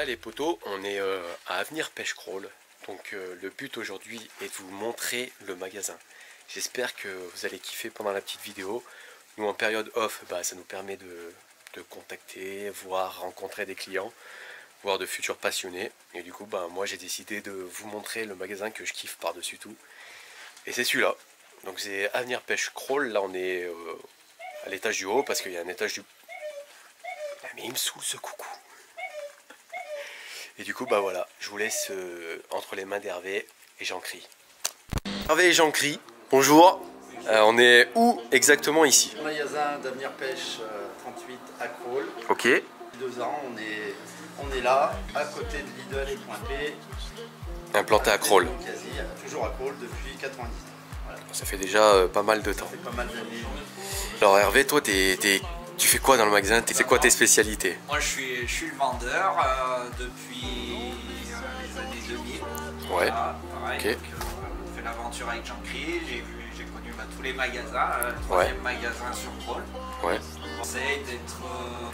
Là les potos, on est à Avenir Pêche Crawl. Donc le but aujourd'hui est de vous montrer le magasin. J'espère que vous allez kiffer pendant la petite vidéo. Nous en période off, ça nous permet de contacter, voir, rencontrer des clients, voir de futurs passionnés. Et du coup moi j'ai décidé de vous montrer le magasin que je kiffe par-dessus tout. Et c'est celui-là. Donc c'est Avenir Pêche Crawl. Là on est à l'étage du haut parce qu'il y a un étage du... Ah, mais il me saoule ce coucou. Et du coup voilà, je vous laisse entre les mains d'Hervé et Jean-Cri. Hervé et Jean-Cri, bonjour. On est où exactement ici? Au magasin d'Avenir Pêche 38 à Crawl. Ok. 2 ans, on est là, à côté de Lidl et Point P. Implanté à Crawl. Quasi, toujours à Crawl depuis 90. Voilà. Ça fait déjà pas mal de temps. Ça fait pas mal d'années. Alors Hervé, toi tu fais quoi dans le magasin? C'est quoi tes spécialités? Moi je suis le vendeur depuis les années 2000. Ouais. Voilà, pareil, Ok. donc, on fait l'aventure avec Jean-Cri, j'ai connu tous les magasins, le troisième magasin sur Crawl. Ouais. On essaye d'être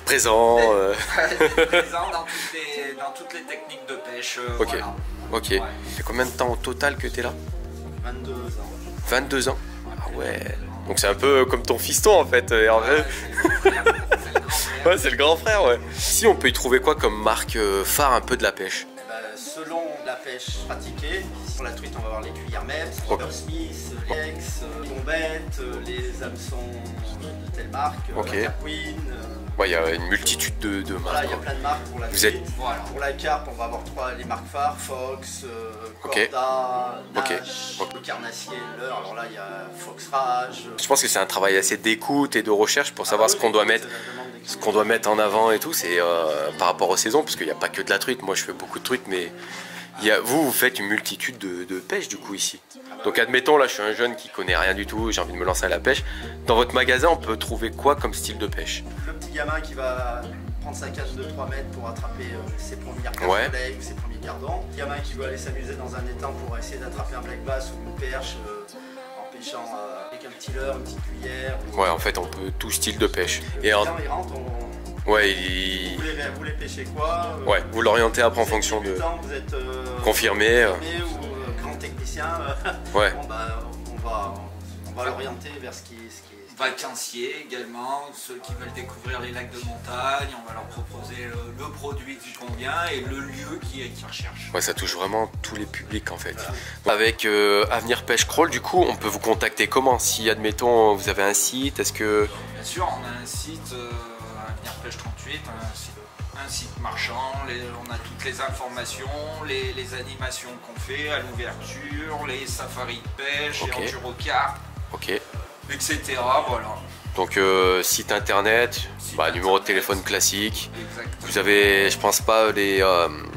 Présent. présent dans toutes les techniques de pêche. Ok. Voilà. Ok. Ouais. C'est combien de temps au total que tu es là? 22 ans. 22 ans. Ah ouais. Donc c'est un peu comme ton fiston en fait, Hervé. Ouais, c'est le grand frère, ouais. Si on peut y trouver quoi comme marque phare un peu de la pêche? Selon la pêche pratiquée, pour la truite on va avoir les cuillères MEPS, Robert Smith, Lex, Bombette, les hameçons de telle marque, Ok. la Queen. Ouais, il y a une multitude de Voilà, marques. il y a plein de marques pour la Vous truite. êtes- Voilà. Pour la carpe, on va avoir les marques phares, Fox, Ok. Corda, Ok. Nash, le carnassier, leurre. Alors là, il y a Fox Rage. Je pense que c'est un travail assez d'écoute et de recherche pour savoir ce qu'on doit mettre. Ce qu'on doit mettre en avant et tout, c'est par rapport aux saisons, parce qu'il n'y a pas que de la truite. Moi, je fais beaucoup de truite, mais vous faites une multitude de pêches du coup ici. Donc, admettons, là, je suis un jeune qui connaît rien du tout, j'ai envie de me lancer à la pêche. Dans votre magasin, on peut trouver quoi comme style de pêche? Le petit gamin qui va prendre sa canne de 3 mètres pour attraper ses premiers carpes Ouais. ou ses premiers gardons. Le gamin qui veut aller s'amuser dans un étang pour essayer d'attraper un black bass ou une perche en pêchant avec un petit leurre, une petite cuillère. Ouais, en fait, on peut tout style de pêche. Le Et client, il rentre, ouais, vous voulez pêcher quoi ouais, vous l'orientez après en vous êtes fonction de débutant, vous êtes confirmé. ou grand technicien. Ouais. Bon, on va l'orienter vers ce qui est. Vacanciers également, ceux qui veulent découvrir les lacs de montagne, on va leur proposer le produit qui convient et le lieu qu'ils recherchent. Ouais, ça touche vraiment tous les publics en fait. Avec Avenir Pêche Crawl, du coup, on peut vous contacter comment? Si, admettons, vous avez un site, est-ce que... Bien sûr, on a un site Avenir Pêche 38, un site marchand, on a toutes les informations, les animations qu'on fait à l'ouverture, les safaris de pêche, Ok. les endurocarp, Ok. etc. Voilà. Donc, site internet, numéro de téléphone classique. Exactement. Vous avez, je pense pas,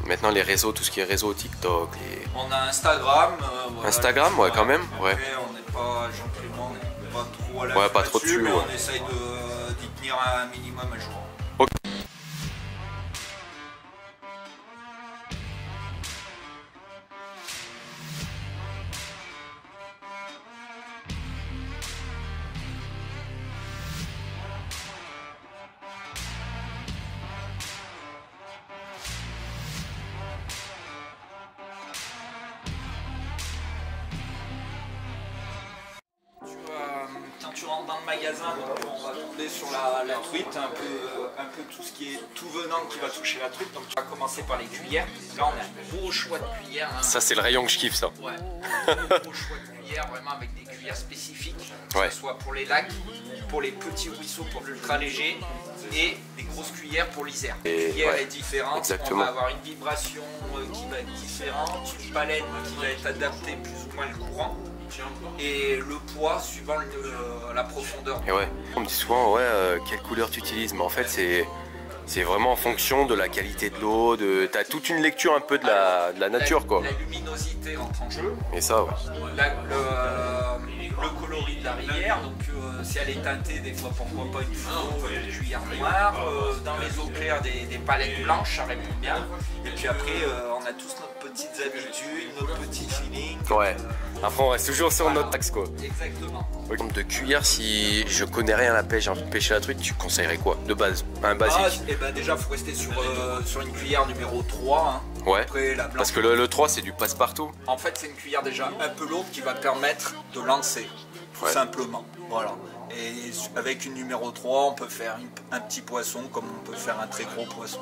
maintenant les réseaux, tout ce qui est réseau, TikTok. On a Instagram. Voilà, Instagram, ouais, quand même, ouais. Après, on n'est pas, Jean-Clément, on n'est pas trop à la Ouais, pas trop dessus, mais ouais. on essaye d'y tenir un minimum à jour. Quand tu rentres dans le magasin, donc, on va tomber sur la truite, un peu tout ce qui est tout venant qui va toucher la truite. Donc tu vas commencer par les cuillères. Là on a un gros choix de cuillères. Hein. Ça, c'est le rayon que je kiffe, ça. Ouais, un gros choix de cuillères, vraiment avec des cuillères spécifiques, que Ouais. ce soit pour les lacs, pour les petits ruisseaux, pour l'ultra léger, et des grosses cuillères pour l'Isère. La Et, cuillère ouais, est différente, exactement. on va avoir une vibration qui va être différente, une palette qui va être adaptée plus ou moins le courant, et le poids suivant la profondeur. Et ouais, on me dit souvent, ouais, quelle couleur tu utilises, mais en fait, c'est vraiment en fonction de la qualité de l'eau, t'as toute une lecture un peu de la nature, quoi. La luminosité rentre en jeu. Et ça, ouais. Le coloris de la rivière, donc si elle est teintée, des fois pourquoi pas une photo, une cuillère noire, dans les eaux claires des palettes blanches, ça répond bien. Et puis après on a tous notre petites habitudes, notre petit feeling. Ouais. Après, on reste toujours sur notre axe, quoi. Exactement. En termes de cuillère, si je connais rien à la pêche, j'ai envie de pêcher la truite, tu conseillerais quoi? De base, un basique. Et ben déjà, faut rester sur une cuillère numéro 3. Hein. Ouais. Après, la blanche. Parce que le 3, c'est du passe-partout. En fait, c'est une cuillère déjà un peu lourde qui va permettre de lancer, tout simplement. Voilà. Et avec une numéro 3, on peut faire un petit poisson comme on peut faire un très gros poisson.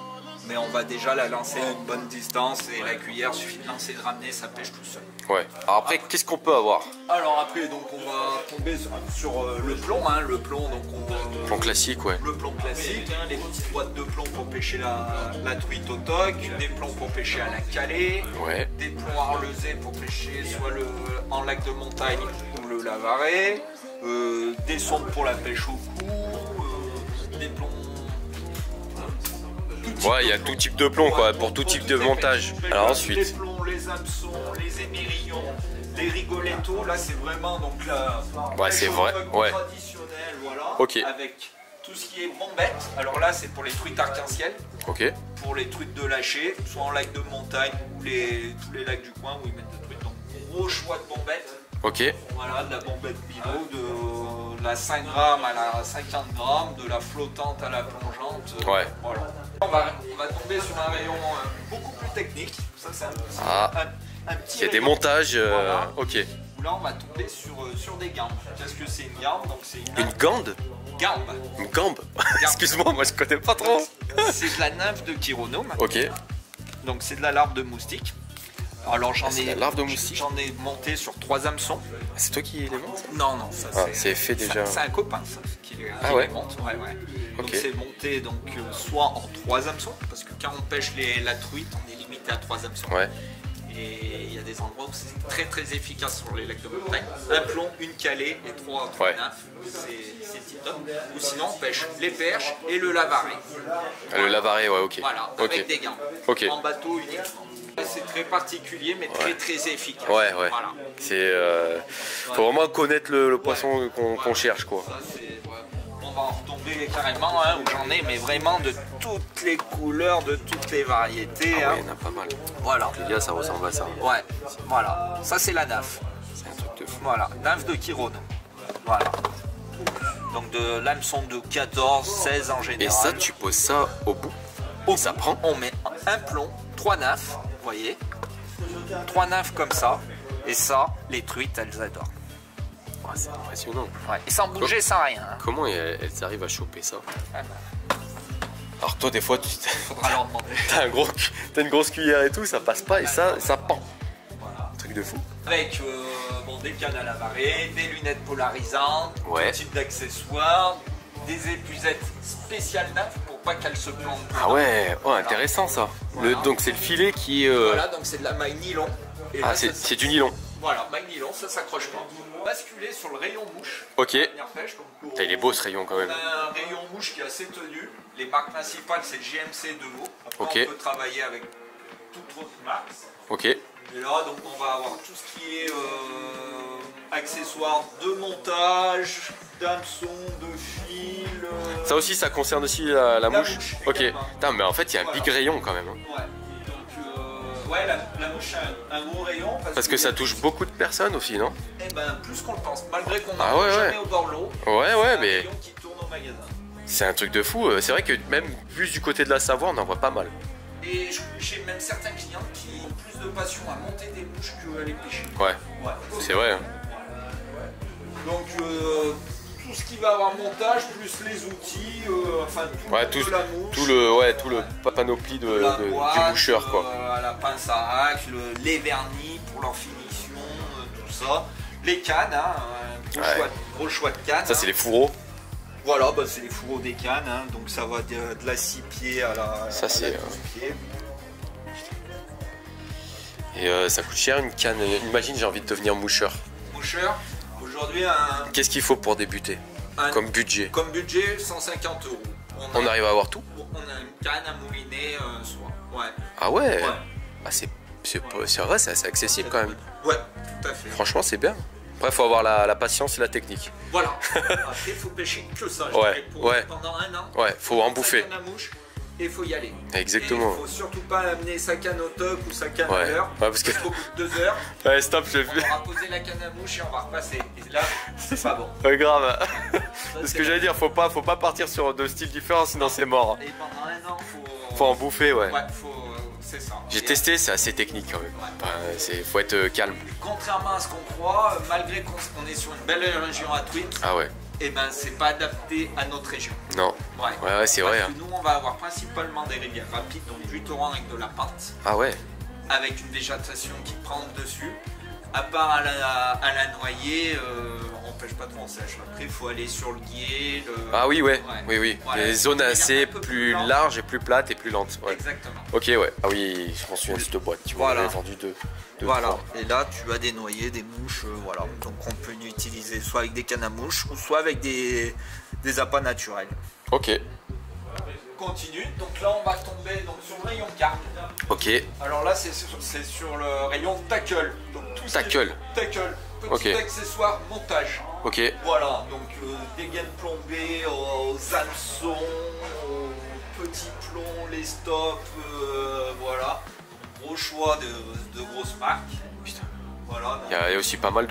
Mais on va déjà la lancer à une bonne distance et la cuillère suffit de lancer, de ramener, ça pêche tout seul. Ouais. Alors après, qu'est-ce qu'on peut avoir? Alors après, donc on va tomber sur le plomb, hein. Le plomb, donc on va... Plomb classique, ouais. Le plomb classique, hein, les petites boîtes de plomb pour pêcher la truite au toc, des plombs pour pêcher à la calée, Ouais. des plombs arlesés pour pêcher soit en lac de montagne ou le lavaret, des sondes pour la pêche au cou, des plombs... Ouais, il y a tout type de plomb, quoi, pour tout type de montage. Alors ensuite... Les plombs, les hameçons, les émerillons, les rigolettos, là c'est vraiment donc la Ouais, c'est vrai, ouais. traditionnelle, voilà, Ok. avec tout ce qui est bombette. Alors là c'est pour les truites arc-en-ciel, Ok. pour les truites de lâcher, soit en lac de montagne ou tous les lacs du coin où ils mettent des truites. Donc gros choix de bombettes. Ok. Voilà, de la bombette minot, de la 5 grammes à la 50 grammes, de la flottante à la plongeante. Ouais. Voilà. On va tomber sur un rayon beaucoup plus technique. Ça, c'est un petit Il y a des rayon. montages, Voilà. ok. Où là, on va tomber sur des gambes. Qu'est-ce que c'est une gambe? Donc, c'est Une gande? gambe. Une gambe? Excuse-moi, moi je connais pas trop. C'est de la nymphe de chironome. Ok. Donc, c'est de la larve de moustique. Alors, c'est de la larve de moustique? J'en ai monté sur 3 hameçons. C'est toi qui les montes? Non, non, ça c'est fait déjà. C'est un copain, ça, qui ouais. les monte. Ouais, ouais. Donc Ok. c'est monté donc, soit en 3 hameçons, parce que quand on pêche la truite, on est limité à 3 hameçons. Ouais. Et il y a des endroits où c'est très très efficace sur les lacs de montagne. Un plomb, une calée et 3 Ouais. nymphes, c'est tip top. Ou sinon on pêche les perches et le lavaret. Le lavaret, ouais, ok. Voilà, Ok. avec des gants. Ok. En bateau uniquement. C'est très particulier mais très très efficace. Ouais, ouais. Voilà. C'est. Faut vraiment connaître le poisson qu'on cherche, quoi. Ça, on va en retomber carrément, hein, où j'en ai, mais vraiment de toutes les couleurs, de toutes les variétés. Ah hein. ouais, il y en a pas mal. Voilà. Les gars, ça ressemble à ça. Ouais, voilà. Ça, c'est la nymphe. C'est un truc de fou. Voilà, nymphe de chironome. Voilà. Donc de l'hameçon de 14, 16 en général. Et ça, tu poses ça au bout. Et ça prend. On met un plomb, 3 nymphes, vous voyez. 3 nymphes comme ça. Et ça, les truites, elles adorent. Ouais, c'est impressionnant. Ouais. Et sans bouger, sans rien. Hein. Comment elles arrivent à choper ça? Alors toi, des fois, Faudra leur demander. t'as une grosse cuillère et tout, ça passe pas et ça pend. Voilà. Un truc de fou. Avec des cannes à lavarer, des lunettes polarisantes, Ouais. tout type d'accessoires, des épuisettes spéciales nymphes pour pas qu'elles se plantent. Ah ouais, oh, intéressant ça. Voilà. Donc c'est le filet qui est. Voilà, donc c'est de la maille nylon. Et Ah, là, c'est du nylon. Voilà, maille nylon, ça s'accroche pas. Basculer sur le rayon mouche. Ok. Dernière pêche, donc, Putain, il est beau ce rayon quand on même. a un rayon mouche qui est assez tenu. Les marques principales, c'est le GMC de l'eau. Ok. On peut travailler avec toute autre marque. Ok. Et là, donc, on va avoir tout ce qui est accessoires de montage, d'hameçons, de fil. Ça aussi, ça concerne aussi la mouche. mouche, Ok. également. Putain, mais en fait, il y a un big rayon quand même. Hein. Ouais. Donc, ouais, la mouche a un gros rayon. Parce que ça touche beaucoup de personnes aussi, non? Eh ben, plus qu'on le pense. Malgré qu'on Ah n'en ouais, jamais ouais. au bord de l'eau. Ouais, ouais, c'est un mais rayon qui tourne au magasin. c'est un truc de fou. C'est vrai que même vu du côté de la Savoie, on en voit pas mal. Et j'ai même certains clients qui ont plus de passion à monter des mouches qu'à les pêcher. Ouais, Ouais. c'est vrai. Hein. Donc tout ce qui va avoir montage, plus les outils, enfin tout, Ouais, de la mouche, tout le panoplie la du boîte, boucheur, quoi. la pince à rack, les vernis pour leur finition, tout ça. Les cannes, hein, un Ouais. gros choix de cannes. Ça, c'est les fourreaux. Voilà, bah, c'est les fourreaux des cannes, hein, donc ça va de la 6 pieds à la, Ça, c'est, 12 pieds. Et ça coûte cher une canne. Imagine, j'ai envie de devenir moucheur. Moucheur, aujourd'hui, Qu'est-ce qu'il faut pour débuter comme budget? comme budget, 150 €. On arrive à avoir tout? On a une canne à mouliner, soit. Ouais. Ah ouais, Ouais. Ah, c'est vrai, c'est assez accessible quand même. Ouais, tout à fait. Franchement, c'est bien. Après, il faut avoir la patience et la technique. Voilà. Après, il faut pêcher que ça. je Ouais, dirais, ouais. Pendant un an. Ouais, faut en bouffer. La mouche, et il faut y aller. Exactement. Il faut surtout pas amener sa canne au top ou sa canne à Ouais, l'heure. parce que... Au bout de 2 heures, Ouais, stop, je on vu. va poser la canne à mouche et on va repasser. Et là, c'est pas bon. Ouais, grave. Ça, C'est ce que j'allais dire, faut pas partir sur 2 styles différents, sinon c'est mort. Et pendant un an, Faut en bouffer, ouais. Ouais, c'est ça. J'ai testé, c'est assez technique quand même. Enfin, faut être calme. Contrairement à ce qu'on croit, malgré qu'on est sur une belle région à Tweed, Ah ouais. et ben c'est pas adapté à notre région. Non. Ouais, c'est vrai. Parce que nous, on va avoir principalement des rivières rapides, donc du torrent avec de la pente, Ah ouais. avec une végétation qui prend le dessus. À part à la noyer, on pêche pas trop en sèche. Après, il faut aller sur le guier. Ah oui, ouais. Oui. Voilà. Les zones Une assez rivière un peu plus lente. larges et plus plates et plus lentes. Ouais. Exactement. Ok, ouais. Ah oui, je m'en souviens de cette boîte. Tu vois, Voilà. on avait vendu deux. Voilà. Trois. Et là, tu as des noyers, des mouches, voilà. Donc, on peut l'utiliser soit avec des cannes à mouches ou soit avec des appâts naturels. Ok. Continue. Donc là, on va tomber donc, sur le rayon carpe. Ok. Alors là, c'est sur le rayon tackle. Donc tout ce qui est- Tackle. Tackle. Petit Ok. accessoire montage. Ok. Voilà, donc des gaines plombées aux hameçons, aux petits plombs, les stops, voilà. Gros choix de grosses marques. Putain. Voilà. Il y a aussi pas mal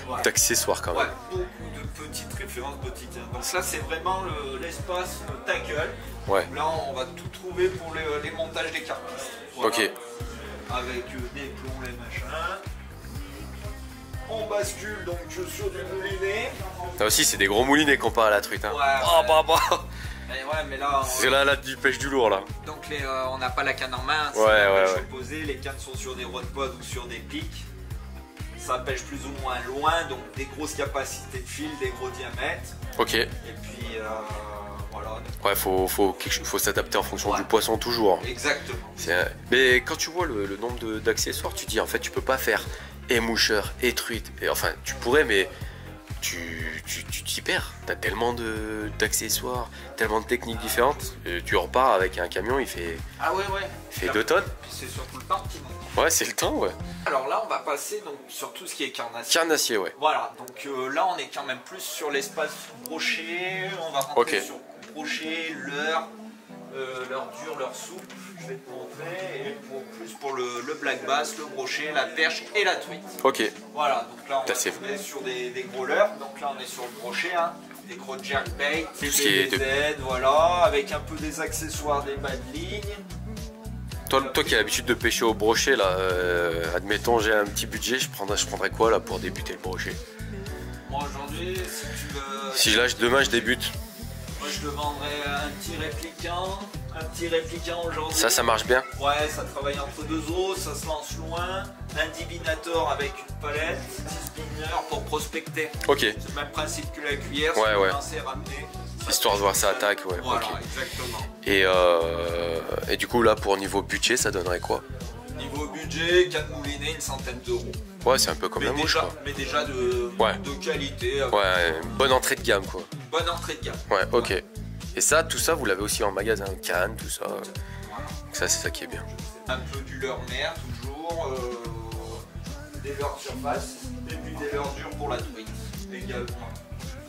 Ouais. d'accessoires quand Ouais, même. beaucoup de petites références, petites. Donc ça, c'est vraiment l'espace tackle. Ouais. Là, on va tout trouver pour les montages des carpistes. Voilà. Ok. Avec des plombs, les machins. On bascule donc sur du moulinet. Là aussi, c'est des gros moulinets comparé à la truite. Hein. Ouais. Mais là, C'est là du pêche du lourd là. donc on n'a pas la canne en main. Ouais, la pêche ouais. opposée. Les cannes sont sur des rodpods ou sur des pics. Ça pêche plus ou moins loin, donc des grosses capacités de fil, des gros diamètres. Ok. Et puis voilà. Ouais, faut s'adapter en fonction Ouais. du poisson toujours. Exactement. Mais quand tu vois le nombre d'accessoires, tu dis en fait tu peux pas faire et moucheur et truite. Et, enfin, tu pourrais, mais tu t'y perds. T'as tellement d'accessoires, tellement de techniques différentes. Tu repars avec un camion, il fait Ah ouais. 2 tonnes. Puis c'est surtout le parti. Ouais, c'est le temps, ouais. Alors là, on va passer donc sur tout ce qui est carnassier. Carnassier, ouais. Voilà, donc là on est quand même plus sur l'espace brochet, on va rentrer Ok. sur brochet, leurre dur, leurre souple, je vais te montrer, et plus pour le black bass, le brochet, la perche et la truite. Ok. Voilà, donc là on T'as va c'est- tomber sur des gros leurres, donc là on est sur le brochet, hein, des gros jerkbait, des Tout ce qui est BBZ, voilà, avec un peu des accessoires, des bas de ligne. Toi qui as l'habitude de pêcher au brochet, là, admettons j'ai un petit budget, je prendrais quoi là pour débuter le brochet? Moi aujourd'hui, si tu veux... Si demain je débute, Moi je te vendrais un petit répliquant aujourd'hui. ça marche bien? Ouais, ça travaille entre deux os, ça se lance loin. Un divinator avec une palette, 6 spinners pour prospecter. Ok. C'est le même principe que la cuillère, Ouais, c'est ouais. lancer, ramener. Ça Histoire de voir ça attaque, ouais. Voilà, Ok. exactement. Et du coup là pour niveau budget ça donnerait quoi? Niveau budget, 4 moulinets, une centaine d'euros. Ouais, c'est un peu comme la mouche quoi. Mais déjà de qualité, avec Ouais, une bonne entrée de gamme quoi. une bonne entrée de gamme. Ouais, ok. Et ça, tout ça vous l'avez aussi en magasin, canne, tout ça. Voilà. Donc ça c'est ça qui est bien. Un peu du leurre mer toujours, des leurres surface et puis des leurres durs pour la truite également.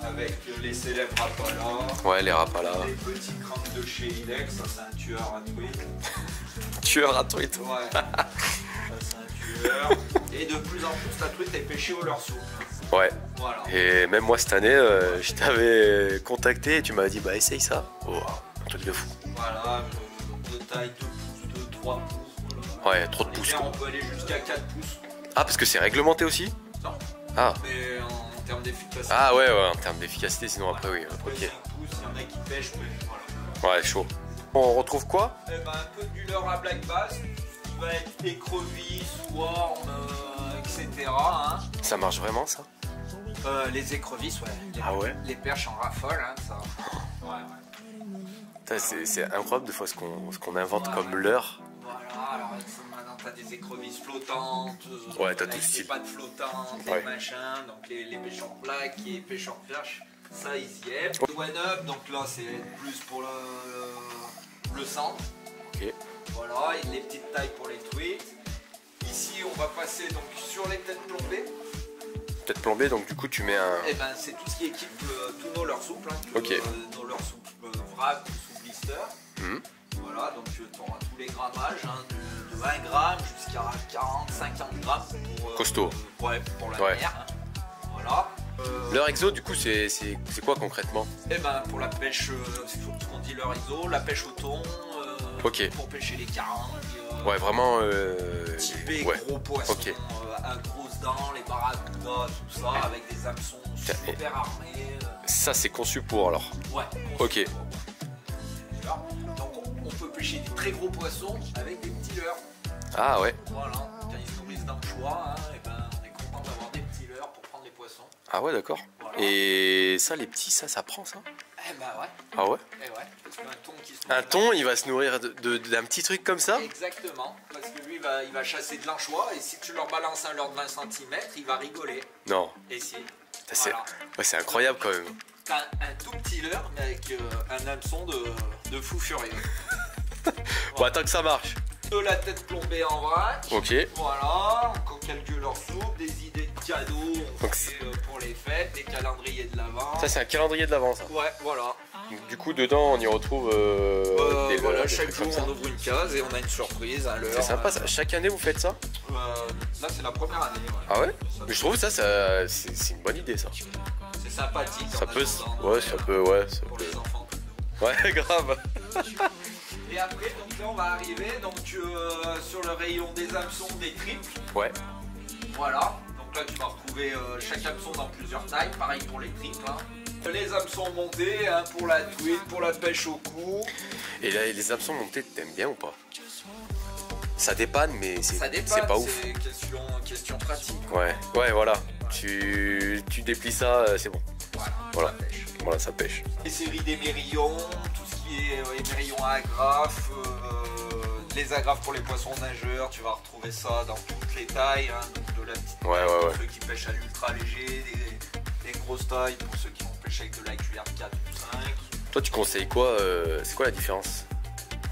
Avec les célèbres Rapala, Ouais, les rapalas. les petits crânes de chez Ilex, ça c'est un tueur à truite. Tueur à truite. Ouais, ça c'est un tueur. Et de plus en plus la truite est pêchée au leurre souple. Ouais. Voilà. Et même moi cette année, je t'avais contacté et tu m'avais dit bah essaye ça. Oh, un truc de fou. Voilà, de taille 2 pouces, 2, 3 pouces. Voilà. Ouais, trop de En pouces hiver, quoi. on peut aller jusqu'à 4 pouces. Ah, parce que c'est réglementé aussi? Non, Ah. mais en termes d'efficacité. Ah ouais, en termes d'efficacité, sinon après oui. Après Ok. 5 pouces, il y en a qui pêchent, mais voilà. Ouais, chaud. On retrouve quoi? Eh ben, un peu du leurre à black bass, qui va être écrevisse, worm, etc. Hein. Ça marche vraiment ça? Les écrevisses, ouais. Ah ouais? Les perches en raffole, hein, ça. Ouais. C'est incroyable des fois ce qu'on invente Ouais. comme leurre. Voilà, alors maintenant t'as des écrevisses flottantes, Ouais, t'as avec tout style. des pattes flottantes, Ouais. des machins, donc les pêcheurs black et les pêcheurs perches, ça ils y est. Le one up, donc là c'est plus pour le centre. Ok. Voilà, et les petites tailles pour les truites. Ici on va passer donc sur les têtes plombées. Peut-être plombé, donc du coup tu mets un. Et ben c'est tout ce qui équipe tous nos leurres souples, hein, Ok. nos leurres souples vrac ou souplistes épaisseur. Mmh. Voilà, donc tu auras tous les grammages, hein, de 20 grammes jusqu'à 40, 50 grammes pour, costaud. Ouais, pour la Ouais. mer. Hein. Voilà. Leur exo, du coup, c'est quoi concrètement? Et ben pour la pêche, c'est ce qu'on dit leur exo, la pêche au thon, Ok. pour pêcher les carangues. Ouais, vraiment. Typé Ouais. gros poissons, Ok. à grosses dents, les barracudas, tout ça, avec des hameçons super armés. Ça, c'est conçu pour alors. Ouais. Ok. Voilà. Donc on peut pêcher des très gros poissons avec des petits leurres. Ah ouais. Voilà. Quand ils se nourrissent d'anchois, hein, et ben on est content d'avoir des petits leurres pour prendre les poissons. Ah ouais, d'accord. Voilà. Et ça, les petits, ça prend ça? Eh ben ouais. Ah ouais? Eh ouais. Parce qu'un thon qui se Un nourrit thon, il va se nourrir d'un petit truc comme ça? Exactement, parce que lui il va chasser de l'anchois et si tu leur balances un leurre de 20 cm, il va rigoler. Non. Et si. C'est Voilà. ouais, c'est incroyable quand même. T'as un tout petit leurre mais avec un hameçon de fou furieux. Bon, attends que ça marche. De la tête plombée en vrac. Ok. Voilà, encore quelques leurres souples, des idées de cadeaux Donc, pour les fêtes, des calendriers de l'Avent. Ça, c'est un calendrier de l'avant, ça. Ouais, voilà. Donc, du coup, dedans, on y retrouve des Voilà, des chaque trucs jour comme ça. on ouvre une case et on a une surprise, un leurre. C'est sympa ça. Chaque année, vous faites ça? Là c'est la première année. Ouais. Ah ouais? Mais je trouve ça c'est une bonne idée, ça. C'est sympathique. Ça en peut, attendant, ouais, ça peut, ouais, ça pour peut. les enfants. Ouais, grave. Et après, donc là, on va arriver donc, sur le rayon des hameçons, des triples. Ouais. Voilà. Donc là, tu vas retrouver chaque hameçon dans plusieurs tailles. Pareil pour les triples. Hein. Les hameçons montés hein, pour la truite, pour la pêche au cou. Et là, les hameçons montés, t'aimes bien ou pas? Ça dépanne, mais Ça c'est dépasse, pas ouf. c'est question pratique. Ouais, ouais, voilà. Tu déplies ça, c'est bon. Voilà. La pêche. Voilà, ça pêche. Les séries d'émerillons, tout ce qui est émerillons à agrafes, les agrafes pour les poissons nageurs, tu vas retrouver ça dans toutes les tailles, hein, donc de la petite Ouais, taille ouais, pour ouais. ceux qui pêchent à l'ultra léger, des grosses tailles pour ceux qui vont pêcher avec de la cuillère 4 ou 5. Toi, tu conseilles quoi? C'est quoi la différence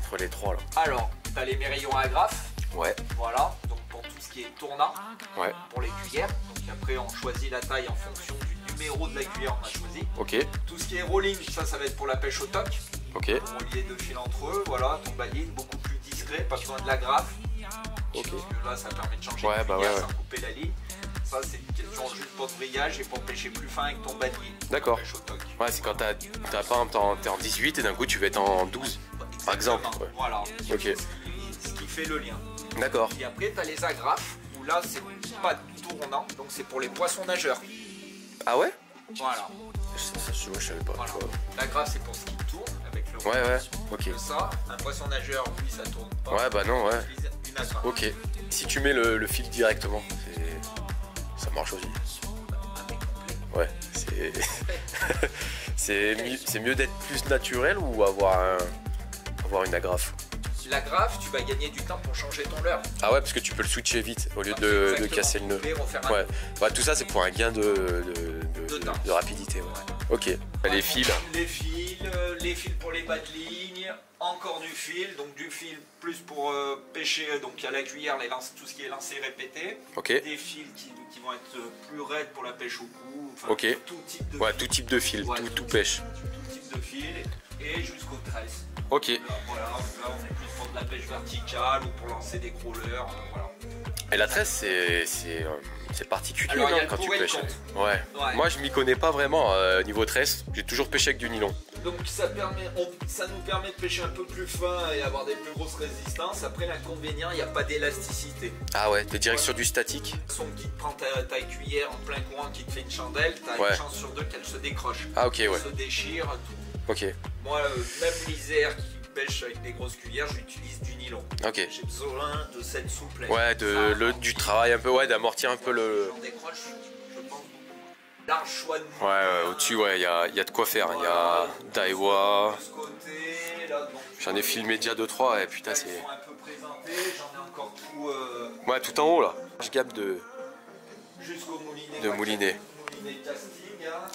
entre les trois là? Alors, tu as l'émerillon à agrafes, Ouais, voilà, donc pour tout ce qui est tournant, ouais, pour les cuillères, donc après on choisit la taille en fonction du numéro de la cuillère qu'on a choisi. ok, Tout ce qui est rolling, ça va être pour la pêche au toc. ok, Relier deux fils entre eux, voilà, ton baline beaucoup plus discret, pas besoin de la grafe. ok. Parce que là ça permet de changer Ouais, de bah cuillère ouais, sans couper la ligne. Ça c'est une question juste pour brillage et pour pêcher plus fin avec ton baline. D'accord. Pêche au toc. Ouais, c'est quand t'as par exemple, t'es en 18 et d'un coup tu vas être en 12. Par exemple, Exactement, ouais. Voilà. Ok. Ce qui fait le lien. D'accord. Et après tu as les agrafes, où là c'est pas tournant, donc c'est pour les poissons nageurs. Ah ouais? Voilà. Je savais pas. Voilà. L'agrafe c'est pour ce qui tourne avec le Ouais, ouais, ok. que ça. Un poisson nageur, lui ça tourne pas. Ouais, bah non, ouais. On utilise une agrafe. Ok. Si tu mets le fil directement, ça marche aussi. Ouais, c'est mieux d'être plus naturel ou avoir une agrafe? L'agrafe, tu vas gagner du temps pour changer ton leurre. Ah ouais, parce que tu peux le switcher vite au lieu de Exactement. casser le nœud. Et refaire un Ouais, bah, tout ça c'est pour un gain de temps. rapidité. Ouais. Ok, les fils. Les fils pour les bas de ligne, encore du fil, donc du fil plus pour pêcher, donc à la cuillère, tout ce qui est lancé répété. Ok, Des fils qui vont être plus raides pour la pêche au cou. Enfin, ok. Tout type de Ouais, fil. tout type de fil, Ouais, tout pêche. Tout type de fil et jusqu'aux tresses. Ok. Là, voilà, là on est plus pour de la pêche verticale ou pour lancer des gros leurres. Voilà. Et la tresse, c'est particulier Alors, il y a non, le quand tu pour et le pêches. contre. Ouais. Ouais. Moi, je m'y connais pas vraiment niveau tresse. J'ai toujours pêché avec du nylon. Donc ça nous permet de pêcher un peu plus fin et avoir des plus grosses résistances. Après l'inconvénient, il n'y a pas d'élasticité. Ah ouais, t'es direct sur du statique. Son qui te prend ta cuillère en plein courant qui te fait une chandelle, t'as Ouais. une chance sur deux qu'elle se décroche. Ah ok, ouais. Elle se déchire, tout. Ok, Moi, même l'Isère qui pêche avec des grosses cuillères, j'utilise du nylon. ok. J'ai besoin de cette souplesse. Ouais, Ça, du travail un peu, ouais, d'amortir un peu le... J'en décroche, je pense, large choix de Ouais, ouais, au-dessus, ouais, il y a de quoi faire. Il y a Daiwa. De ce côté, là, donc, J'en ai filmé déjà 2-3 et putain, ils c'est... sont un peu présentés, j'en ai encore tout Ouais, tout en haut là. Je gabe de jusqu'au moulinet. moulinet. Moulinet casting, hein.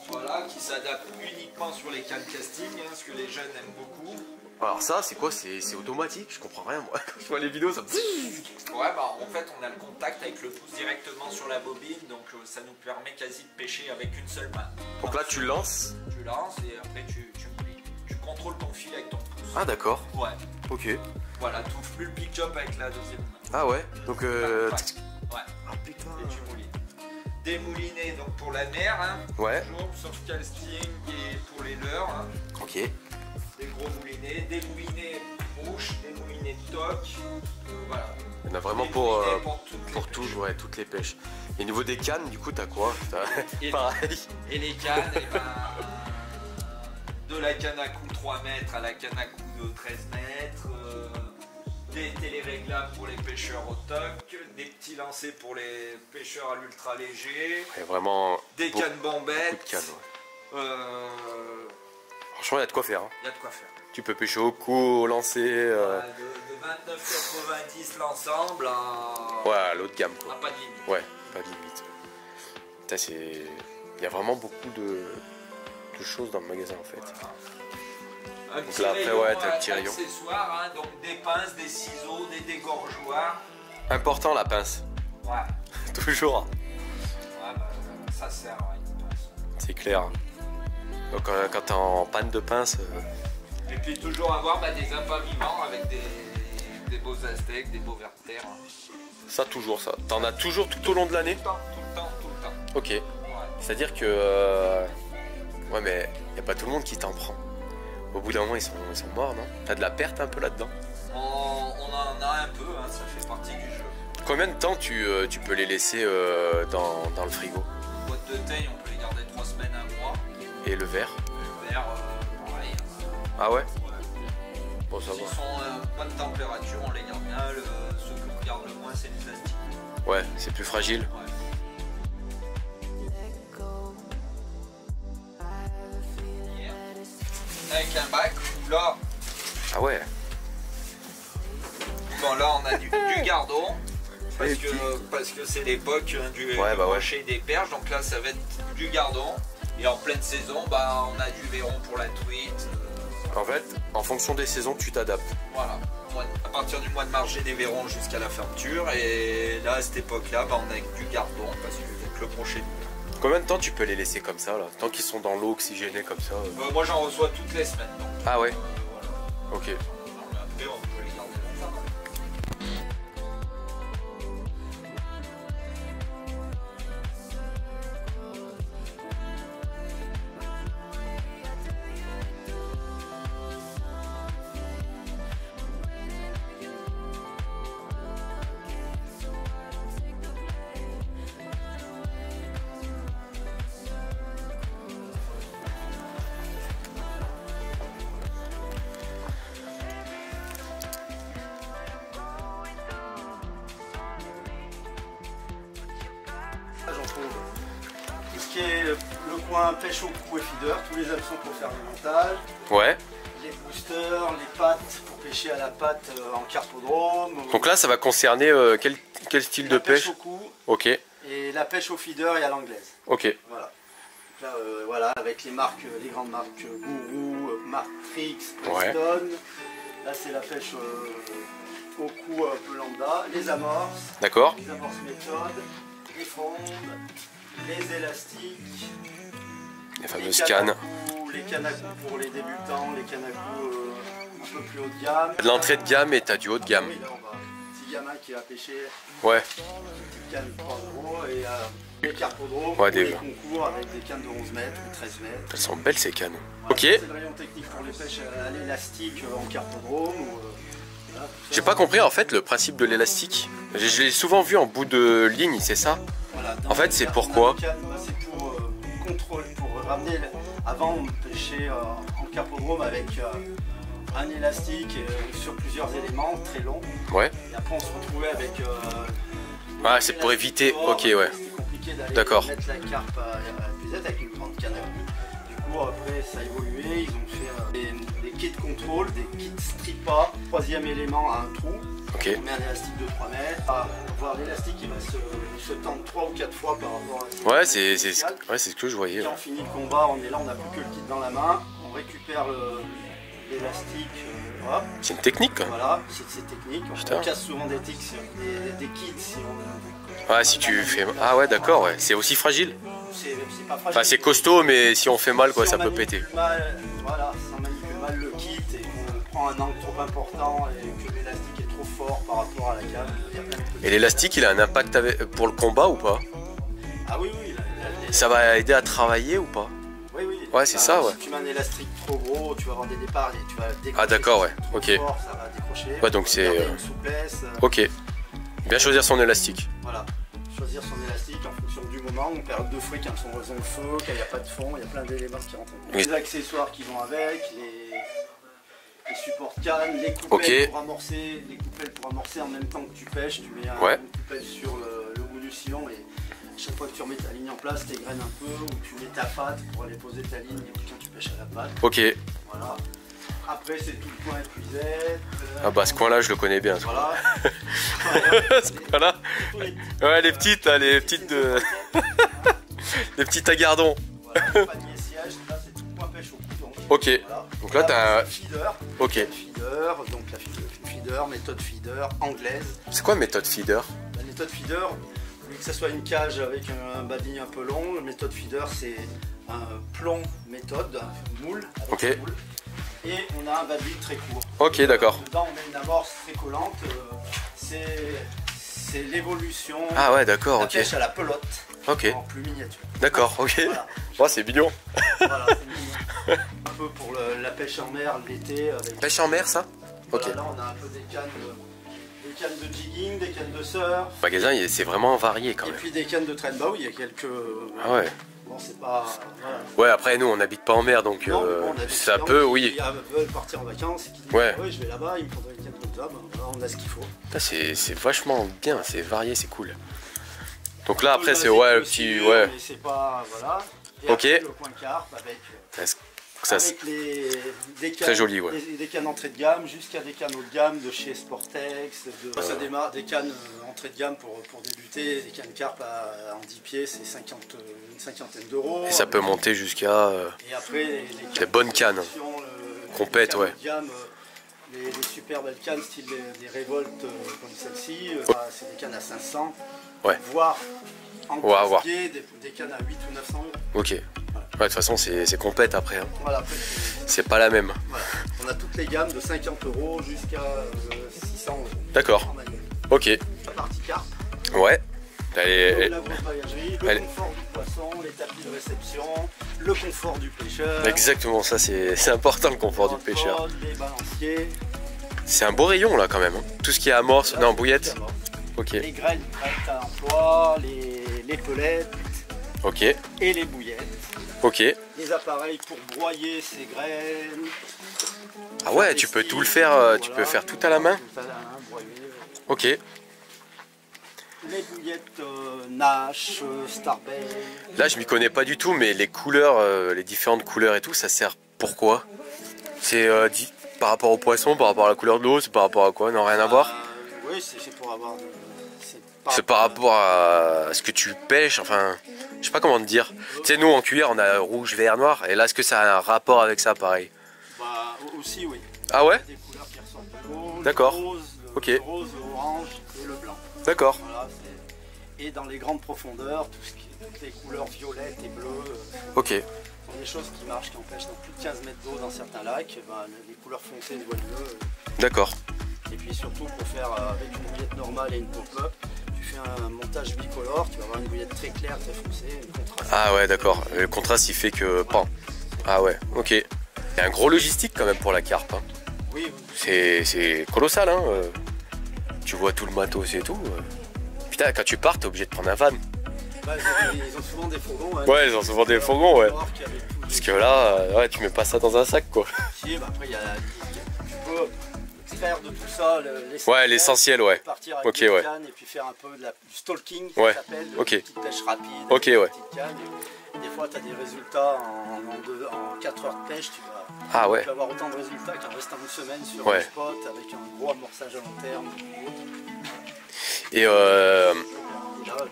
Voilà, qui s'adapte uniquement sur les cannes casting, hein, ce que les jeunes aiment beaucoup. Alors ça, c'est quoi? C'est automatique? Je comprends rien, moi. Quand je vois les vidéos, ça... Ouais, bah en fait, on a le contact avec le pouce directement sur la bobine, donc ça nous permet quasi de pêcher avec une seule main. Donc là, tu lances. Tu lances et après tu mouilles. Tu contrôles ton fil avec ton pouce. Ah d'accord, Ouais. ok. Voilà, tu ouvres plus le pick job avec la deuxième main. Ah ouais, donc Ouais. ah putain. Et tu moulines. Démouliné donc pour la mer, hein. Ouais, Toujours sur casting et pour les leurres. Hein. ok. Des gros moulinés, des moulinés mouches, des moulinés toc. Voilà. Il y en a vraiment Des pour, moulinés pour toutes les pêches. ouais, toutes les pêches. Et au niveau des cannes, du coup, t'as quoi? Et- Pareil. Et les cannes, eh ben, de la canne à cou 3 mètres à la canne à cou de 13 mètres, des téléréglables pour les pêcheurs au toc, des petits lancers pour les pêcheurs à l'ultra léger, Ouais, vraiment. des beaucoup- cannes bombettes. beaucoup de cannes, ouais. Euh, Franchement, il y a de quoi faire. Hein. y a de quoi faire. Tu peux pêcher au coup, au lancer. Voilà, de 29,90 l'ensemble à, Ouais, à l'autre gamme, quoi. à pas de limite. Ouais, pas de limite. Putain, c'est. Il y a vraiment beaucoup de choses dans le magasin en fait. Un Donc petit là, après, rayon, ouais, t'as le petit rayon. accessoires, hein, donc des pinces, des ciseaux, des dégorgeoirs. Important la pince, Ouais. toujours. Ouais, bah, ça sert à une pince. C'est clair. Donc quand t'es en panne de pince, Et puis toujours avoir des appâts vivants avec des beaux aztèques, des beaux vertères. ça toujours ça. T'en as toujours tout au long de l'année? Tout le temps, tout le temps, tout le temps. Ok. Ouais. C'est-à-dire que. Ouais, mais y a pas tout le monde qui t'en prend. Au bout d'un moment, ils sont morts, non? T'as de la perte un peu là-dedans? On en a un peu, hein, ça fait partie du jeu. Combien de temps tu peux les laisser dans le frigo? Une boîte de taille, on peut les garder 3 semaines, 1 mois. Et le verre? Le verre, pareil. Ah ouais? Ouais. Bon, ça S'ils va. sont bonne température, on les garde bien. Ceux qu'on regarde le moins, c'est les astiques. Ouais, c'est plus fragile. Ouais. Avec un bac, là, Ah ouais. bon là on a du gardon. Parce Et que c'est l'époque du Ouais, bah ouais. rocher des perches, donc là ça va être du gardon. Et en pleine saison, bah, on a du verron pour la truite. En fait, en fonction des saisons, tu t'adaptes. Voilà. À partir du mois de mars, j'ai des verrons jusqu'à la fermeture. Et là, à cette époque-là, bah, on a du gardon parce que donc, le brochet. Combien de temps tu peux les laisser comme ça, là? Tant qu'ils sont dans l'eau oxygénée comme ça. Moi, j'en reçois toutes les semaines. Donc, Ah ouais? voilà. Ok. Non, mais après, on peut les garder longtemps. J'en trouve tout ce qui est le coin pêche au cou et feeder, tous les hameçons pour faire le montage, Ouais. les boosters, les pattes pour pêcher à la patte en carpodrome. Donc là, ça va concerner quel style de la pêche pêche? au cou Ok. et la pêche au feeder et à l'anglaise. Ok. Voilà. Donc là, voilà, avec les marques, les grandes marques Gourou, Matrix, Ouais. Preston. Là, c'est la pêche au cou un peu lambda, les amorces, D'accord. les amorces méthode, les frondes, les élastiques, Les fameuses les cannes. à cou, les cannes à cou pour les débutants, les cannes à cou un peu plus haut de gamme. De l'entrée de gamme et t'as du haut de gamme. Oui, là, on va. Petit gamin qui va pêcher Ouais. une canne de 3 € et les carpodromes, Ouais, ou les déjà. concours avec des cannes de 11 mètres ou 13 mètres. Elles sont belles ces cannes. Voilà, Ok. C'est le rayon technique pour les pêches à l'élastique en carpodrome. Ou, voilà, tout ça. J'ai pas compris en fait le principe de l'élastique. Je l'ai souvent vu en bout de ligne, c'est ça? Voilà, dans En fait, les c'est cannes, pourquoi? dans les cannes, bah, c'est pour contrôle, pour ramener. Avant, on pêchait en carpodrome avec un élastique sur plusieurs éléments très longs. Ouais. Et après, on se retrouvait avec. Ah, c'est pour éviter. Ok, ouais. C'était compliqué d'aller D'accord. mettre la carpe à la puisette avec une grande canne à cou. Du coup, après, ça a évolué. Ils ont fait des kits contrôle, des kits strippa. Troisième élément à un trou. Ok. On met un élastique de 3 mètres. À voir l'élastique, il va se tendre 3 ou 4 fois par rapport à Ouais, c'est ce que je voyais. Quand Ouais. on finit le combat, on est là, on n'a plus que le kit dans la main. On récupère l'élastique. Hop. C'est une technique quoi. Voilà, c'est technique. Putain. On casse souvent des tics, des kits si on. Ah, si tu fais. Ah, ouais, d'accord, ouais. C'est aussi fragile. C'est pas fragile. Enfin, c'est costaud, mais si on fait mal, quoi, Si ça on peut manipule péter. Mal, voilà, si on manipule mal le et qu'on prend un angle trop important et que l'élastique est trop fort par rapport à la cam. Et l'élastique, il a un impact pour le combat ou pas? Ah oui, oui. Ça va aider à travailler ou pas? Oui, oui. Ouais, c'est ça, ouais. Si tu mets un élastique trop gros, tu vas avoir des départs et tu vas décrocher. Ah d'accord, ouais, Trop ok. fort, ça va décrocher. Ouais, donc c'est... Une souplesse. Ok. Bien choisir son élastique. Voilà. Choisir son élastique en fonction du moment, en période de fouet, quand son raison de feu, quand il n'y a pas de fond, il y a plein d'éléments qui rentrent. Oui. Les accessoires qui vont avec, les supports cannes, les coupelles pour amorcer, en même temps que tu pêches, tu mets une coupelle sur le bout du sillon et chaque fois que tu remets ta ligne en place, tu graines un peu ou tu mets ta patte pour aller poser ta ligne quand tu pêches à la patte. Ok. Voilà. Après c'est tout le point épuisette. Ah bah ce coin-là je le connais bien. Voilà. Ce coin-là. Ouais, les petites là, les petites de... les petites à gardon. Voilà, le panier siège, là c'est tout le point pêche au coudon. Ok. Voilà. Donc là t'as un... feeder. Ok. Feeder, donc la feeder, méthode feeder anglaise. C'est quoi méthode feeder? La méthode feeder, vu que ce soit une cage avec un bading un peu long, la méthode feeder c'est un plomb méthode, un moule avec un moule. Et on a un bading très court. Ok, d'accord. Dedans on met une amorce très collante, c'est l'évolution. Ah ouais, d'accord, la ok. pêche à la pelote. Ok. En plus miniature. D'accord, ok. Voilà. Oh, c'est mignon. Voilà, c'est mignon. Un peu pour la pêche en mer l'été. Pêche en mer, ça? Voilà, Ok. là on a un peu des cannes de jigging, des cannes de surf. Le magasin, c'est vraiment varié quand Et même. puis des cannes de trainbow, il y a quelques... Ah ouais. Bon, c'est pas... Voilà. Ouais, après nous on n'habite pas en mer donc Non, on a des ça clients peut, qui oui. veulent partir en vacances et qui disent Ouais. ouais, je vais là-bas, il me faudrait une canne comme ça, ben, voilà, on a ce qu'il faut. C'est vachement bien, c'est varié, c'est cool. Donc là Un peu après c'est basique ouais, le aussi, petit... mais Ouais. c'est pas... Voilà. Et Ok. après, le point carpe avec... Ça, avec des cannes, très joli, ouais. des cannes entrée de gamme jusqu'à des cannes haut de gamme de chez Sportex. Ça démarre des cannes entrée de gamme pour débuter. Des cannes carpe en 10 pieds, c'est une cinquantaine d'euros. et ça peut monter jusqu'à... Et après, les bonnes cannes. Complètes, cannes ouais. haut de gamme, les super belles cannes, style des révoltes comme celle-ci, c'est des cannes à 500, Ouais. voire en On va voir. pied, des cannes à 8 ou 900 euros. Ok. Ouais, de toute façon c'est complète après. Hein. Voilà, après, C'est pas la même. voilà. On a toutes les gammes de 50 euros jusqu'à 600 euros. D'accord. En manuel. Ok. La partie carpe, Ouais. la Allez, grosse bagagerie, le confort du poisson, les tapis de réception, le confort du pêcheur. exactement, ça c'est important le confort du pêcheur. Les balanciers. C'est un beau rayon là quand même. Hein. Tout ce qui est amorce, Là, non c'est bouillette. tout à mort. Ok. Les graines à emploi, les pelettes Ok. et les bouillettes. Ok. Les appareils pour broyer ces graines. Ah ouais, tu peux tout le faire, tu peux faire tout à la main. Tout à la main, broyer. Ok. Les bouillettes Nash, Starbay. Là je m'y connais pas du tout, mais les couleurs, les différentes couleurs et tout, ça sert pourquoi? C'est par rapport au poisson, par rapport à la couleur de l'eau, c'est par rapport à quoi? Non, rien à voir? Oui, c'est pour avoir... C'est par rapport à ce que tu pêches, enfin, je sais pas comment te dire. Tu sais, nous en cuillère on a rouge, vert, noir, et là est-ce que ça a un rapport avec ça pareil? Bah, aussi, oui. Ah ouais? Des couleurs qui ressortent de l'eau, D'accord. le rose, Ok. le rose, l'orange et le blanc. D'accord. Voilà, et dans les grandes profondeurs, toutes les couleurs violettes et bleues Ok. sont des choses qui marchent, qui on pêche dans plus de 15 mètres d'eau dans certains lacs. Ben, les couleurs foncées se voient mieux. D'accord. Et puis surtout pour faire avec une bouillette normale et une pop-up, tu fais un montage bicolore, tu vas avoir une bouillette très claire, très foncée, un contraste. Ah ouais, d'accord. Le contraste il fait que... Pan. Ah ouais, ok. Il y a un gros logistique quand même pour la carpe. Hein. Oui, C'est colossal, hein. Tu vois tout le matos et tout. Putain, quand tu pars, t'es obligé de prendre un van. bah, ils ont souvent des fourgons. Hein, Ouais, ils ont souvent des fourgons, ouais. qui avec tous Parce les- que là, ouais, tu mets pas ça dans un sac, quoi. Si, bah, après, tu peux extraire de tout ça l'essentiel. Ouais, l'essentiel, ouais. Partir avec Ok, des ouais. cannes et puis faire un peu du stalking, Ouais, ça s'appelle, ok. une petite pêche rapide, Ok, des ouais. petites cannes. Et des fois, tu as des résultats en 4 heures de pêche, Ah ouais. tu vas avoir autant de résultats qu'en restant une semaine sur Ouais. un spot avec un gros amorçage à long terme. Et Et là,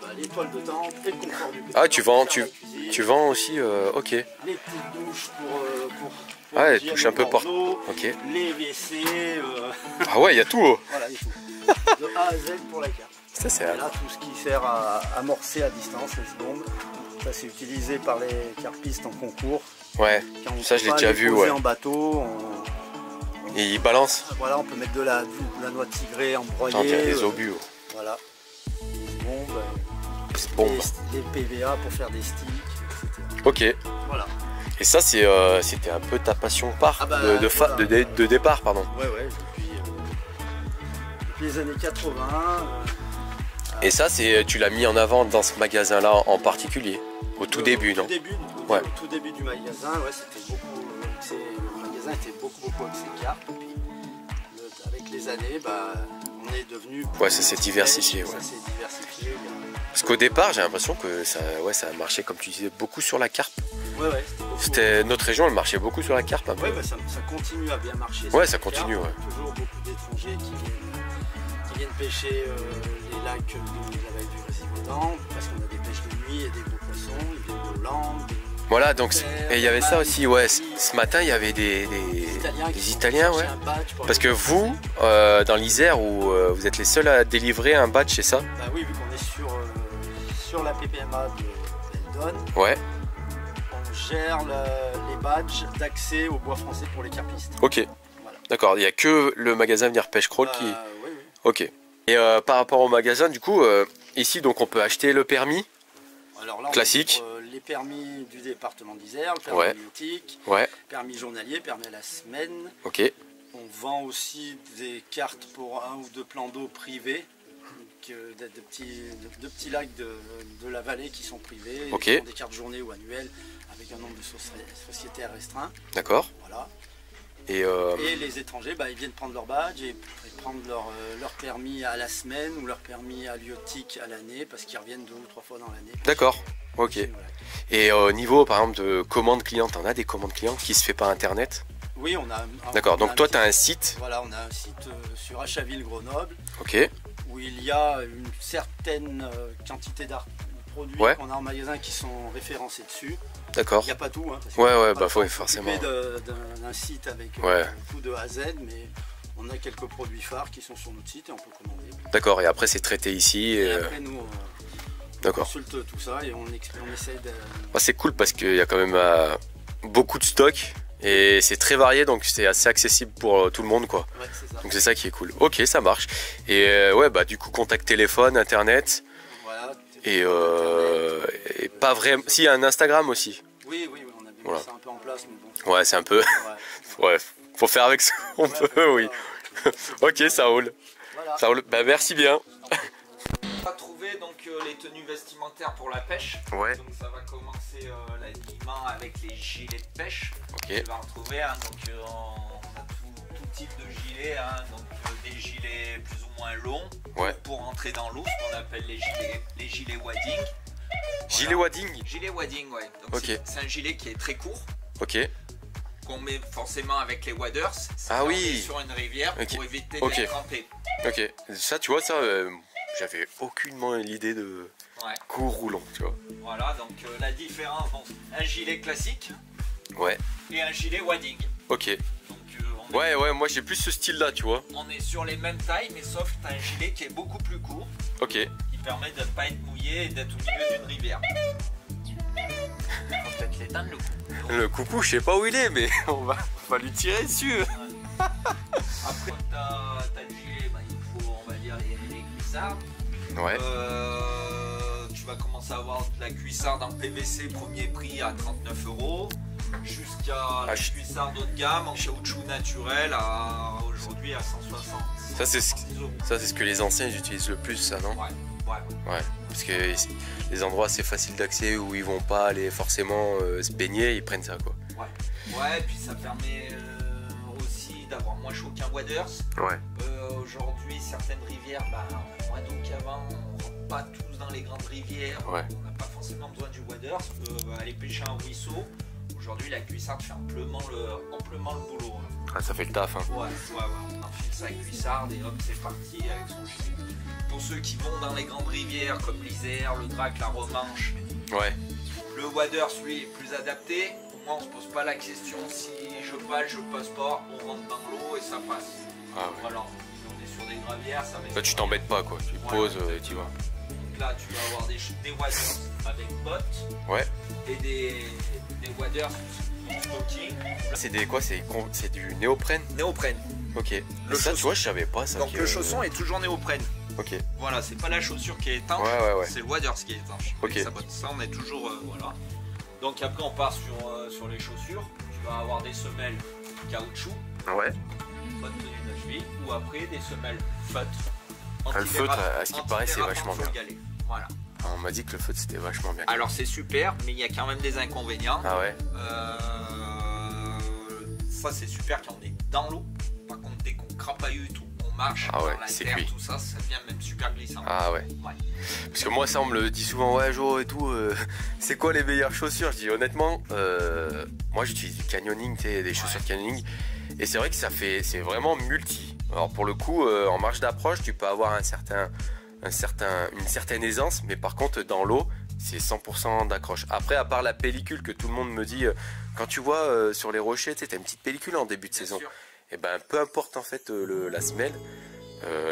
bah, l'étoile de temps et le confort du ah, tu vends, faire la cuisine, tu vends aussi, ok. les petites douches pour Ouais, l'hygiène touche un peu au partout. bord d'eau, Ok. les WC, Ah ouais, il y a tout. Oh. voilà, il faut. De A à Z pour la carte. Ça, c'est... Et là, tout ce qui sert à amorcer à distance les bombes, ça c'est utilisé par les carpistes en concours. Ouais, Quand on ça, je l'ai peut pas déjà les vu, poser ouais. en bateau, Et il balance. Voilà, on peut mettre de la noix tigrée embroyée. Les obus. Voilà. Les bombes. Les PVA pour faire des sticks, etc. Ok. Voilà. Et ça, c'était un peu ta passion de départ, pardon. Ouais, depuis les années 80. Et ça, tu l'as mis en avant dans ce magasin-là en particulier, au tout début, non? Au tout début du magasin, ouais, le magasin était beaucoup axé cartes. Avec les années, on est devenu. Ouais, ça s'est diversifié. Parce qu'au départ, j'ai l'impression que ça a marché, comme tu disais, beaucoup sur la carpe. C'était notre région, elle marchait beaucoup sur la carpe. Ouais, ça continue à bien marcher. Ouais, ça continue. Ouais. Toujours beaucoup d'étrangers qui viennent pêcher les lacs de la vallée du Grésivaudan, parce qu'on a des pêches de nuit et des gros poissons, ils viennent d'Hollande. Voilà, donc et il y avait ça aussi, ouais. Ce matin, il y avait des Italiens, ouais. Parce que vous, dans l'Isère, où vous êtes les seuls à délivrer un badge, c'est ça? Bah oui, vu qu'on est sur la PPMA de Eldon. Ouais. On gère les badges d'accès au bois français pour les carpistes. Ok. Voilà. D'accord, il n'y a que le magasin Avenir Pêche Crawl qui. Oui. Ok. Et par rapport au magasin, du coup, ici, donc on peut acheter le permis. Alors là, classique. Les permis du département d'Isère, le permis nautique, permis journalier, permis à la semaine. Ok. On vend aussi des cartes pour 1 ou 2 plans d'eau privés, de petits lacs de la vallée qui sont privés. Ok. Des cartes journée ou annuelles avec un nombre de sociétaires restreint. D'accord. Voilà. Et les étrangers, ils viennent prendre leur badge et prendre leur permis à la semaine ou leur permis halieutique à l'année parce qu'ils reviennent 2 ou 3 fois dans l'année. D'accord, ok. Et au niveau par exemple de commandes clientes, on a des commandes clientes qui se fait par internet? Oui, on a. D'accord, donc toi tu as un site? Voilà, on a un site sur Achaville Grenoble. Ok. Où il y a une certaine quantité de produits qu'on a en magasin qui sont référencés dessus. D'accord. Il n'y a pas tout, hein, parce faut forcément. D'un site avec tout de A à Z, mais on a quelques produits phares qui sont sur notre site et on peut commander. D'accord, et après c'est traité ici. Et après nous on consulte tout ça et on essaye de. C'est cool parce qu'il y a quand même beaucoup de stock et c'est très varié, donc c'est assez accessible pour tout le monde, quoi. Ouais, c'est ça. Donc c'est ça qui est cool. Ok, ça marche. Et du coup contact téléphone, internet. Voilà. Et pas vraiment. Si, il y a un Instagram aussi. Oui, on a mis ça un peu en place, mais bon. Ouais, c'est un peu. Ouais, faut faire avec ce qu'on peut, oui. Ok, ça roule. Voilà. Ça roule. Merci bien. On va trouver donc les tenues vestimentaires pour la pêche. Ouais. Donc ça va commencer l'habillement avec les gilets de pêche. Ok. On va retrouver, donc on a tout type de gilets, donc des gilets plus ou moins longs pour entrer dans l'eau, ce qu'on appelle les gilets wading. Gilet wading. Gilet wading, ouais. Donc c'est un gilet qui est très court. Ok. Qu'on met forcément avec les waders. Ah oui. Sur une rivière pour éviter d'être crampé. Ok. Ça, tu vois, j'avais aucunement l'idée de court ou long, tu vois. Voilà, donc la différence, un gilet classique. Ouais. Et un gilet wading. Ok. Donc, moi j'ai plus ce style-là, tu vois. On est sur les mêmes tailles, mais sauf que tu as un gilet qui est beaucoup plus court. Ok. Qui permet de ne pas être mouillé et d'être au milieu d'une rivière. On va peut-être l'éteindre le coucou. Le coucou, je sais pas où il est, mais on va lui tirer dessus. Après, tu as le gilet, il faut, on va dire, les cuissards. Ouais. Tu vas commencer à avoir de la cuissarde en PVC premier prix à 39 €. Jusqu'à la cuissard haut de gamme en caoutchouc naturel à aujourd'hui à 160. Ça c'est ce que les anciens utilisent le plus, ça, non? Ouais. Parce que les endroits c'est facile d'accès où ils vont pas aller forcément se baigner, ils prennent ça, quoi. Ouais, et puis ça permet aussi d'avoir moins chaud qu'un waders. Ouais. Aujourd'hui certaines rivières, moins d'eau qu'avant, on rentre pas tous dans les grandes rivières. Ouais. On n'a pas forcément besoin du waders, on peut aller pêcher un ruisseau. Aujourd'hui, la cuissarde fait amplement le boulot. Ah, ça fait le taf, hein. Ouais, on enfile sa cuissarde et hop, c'est parti avec son gilet. Pour ceux qui vont dans les grandes rivières comme l'Isère, le Drac, la Romanche, le waders, lui, est plus adapté. Au moins, on se pose pas la question si je passe pas, on rentre dans l'eau et ça passe. Ah ouais. Voilà, on est sur des gravières, ça va. Là, tu t'embêtes pas, quoi. Tu poses, tu vois. Donc là, tu vas avoir des waders avec bottes. Ouais. Et des waders stocking. C'est des quoi? C'est du néoprène? Néoprène. Ok. Ça, tu vois, je savais pas ça. Donc le chausson est toujours néoprène. Ok. Voilà, c'est pas la chaussure qui est étanche, c'est le waders qui est étanche. Ok. Ça, on est toujours voilà. Donc après, on part sur les chaussures. Tu vas avoir des semelles caoutchouc. Ouais. Bonne tenue de la cheville. Ou après des semelles feutre. Le feutre, à ce qui paraît, c'est vachement bien. Voilà. On m'a dit que le feutre c'était vachement bien. Alors c'est super, mais il y a quand même des inconvénients. Ah ouais. Ça c'est super quand on est dans l'eau. Par contre, dès qu'on crapaille tout, on marche dans la terre, tout ça, ça devient même super glissant. Ah ouais. Parce que moi ça on me le dit souvent, ouais Jo et tout, c'est quoi les meilleures chaussures? Je dis honnêtement, moi j'utilise du canyoning, des chaussures de canyoning. Et c'est vrai que c'est vraiment multi. Alors pour le coup, en marche d'approche, tu peux avoir une certaine aisance, mais par contre dans l'eau, c'est 100% d'accroche. Après, à part la pellicule que tout le monde me dit, quand tu vois sur les rochers, tu as une petite pellicule en début de saison. Et ben peu importe en fait la semelle,